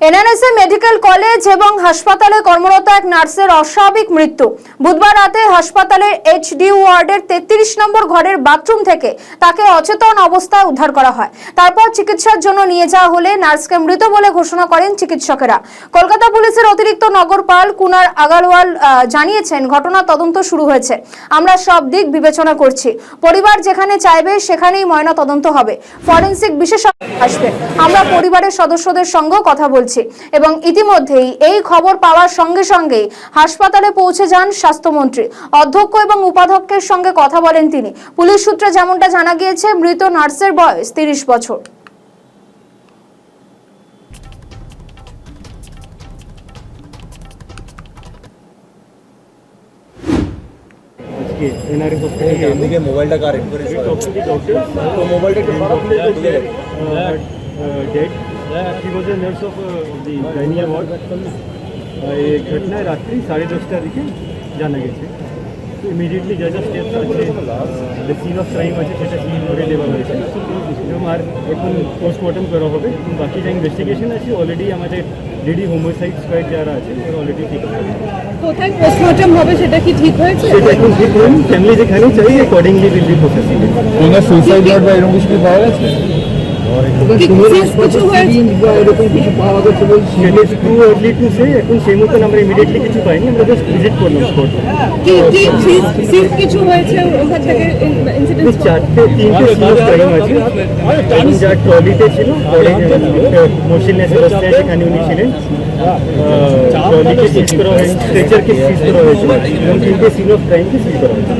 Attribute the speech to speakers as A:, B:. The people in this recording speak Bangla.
A: এনএনএসএ মেডিকেল কলেজ এবং হাসপাতালে কর্মরত এক নার্সের অস্বাভাবিক মৃত্যু। বুধবার রাতে হাসপাতালের এইচডি ওয়ার্ডের 33 নম্বর ঘরের বাথরুম থেকে তাকে অচেতন অবস্থায় উদ্ধার করা হয়। তারপর চিকিৎসার জন্য নিয়ে যাওয়া হলে নার্সকে মৃত বলে ঘোষণা করেন চিকিৎসকেরা। কলকাতা পুলিশের অতিরিক্ত নগরপাল কুনার আগারওয়াল জানিয়েছেন, ঘটনা তদন্ত শুরু হয়েছে। আমরা সব দিক বিবেচনা করছি। পরিবার যেখানে চাইবে সেখানেই ময়না তদন্ত হবে। ফরেনসিক বিশেষজ্ঞ আসবে। আমরা পরিবারের সদস্যদের সঙ্গে কথা বলছি এবং ইতিমধ্যেই এই খবর পাওয়ার সঙ্গে সঙ্গেই হাসপাতালে পৌঁছে যান স্বাস্থ্যমন্ত্রী। অধ্যক্ষ এবং উপাধ্যক্ষের সঙ্গে কথা বলেন তিনি। পুলিশ সূত্রে যেমনটা জানা গিয়েছে, মৃত নার্সের বয়স 30 বছর।
B: एनआरएस हॉस्पिटल के मोबाइलটা কারেক্ট করে তো মোবাইলটা একটু খারাপ হয়ে গেছে dead he was a nurse of the gynae ward. ये घटना रात्रि 10:30টার দিকে জানা গেছে। তো ইমিডিয়েটলি জাজ স্টেপস আছে, দ্য সিন অফ ক্রাইম আছে সেটা সিন করে দেওয়া হয়েছে এবং আর এখন পোস্টমর্টম করা হবে। বাকি যা ইনভেস্টিগেশন আছে অলরেডি আমাদের রেডি হোমিসাইড স্কোয়াড যারা আছে ওরা অলরেডি ঠিক আছে।
C: কোথায় পোস্টমর্টম হবে সেটা কি ঠিক হয়েছে?
B: সেটা এখন ঠিক হয়নি, ফ্যামিলি যেখানে চাই অ্যাকর্ডিংলি উইল বি প্রসেসিং।
D: কোনো সুইসাইড নোট বা এরকম কিছু পাওয়া গেছে?
B: এরকম কিছু পাওয়া গেছে বলছি, it is too early to say. এখন সেই মতন আমরা ইমিডিয়েটলি কিছু পাইনি, আমরা জাস্ট ভিজিট করলাম স্পট।
C: কিছু হয়েছে ওখান থেকে ইনসিডেন্ট?
B: তিনটে সিরিয়াস ক্রাইম আছে। যা ট্রলিতে ছিল মোশনলেস অবস্থায় সেখানে উনি ছিলেন, ট্রলিকে সিজ করা হয়েছে, স্ট্রেচারকে সিজ করা হয়েছে এবং তিনটে সিন অফ ক্রাইমকে সিজ করা হয়েছে।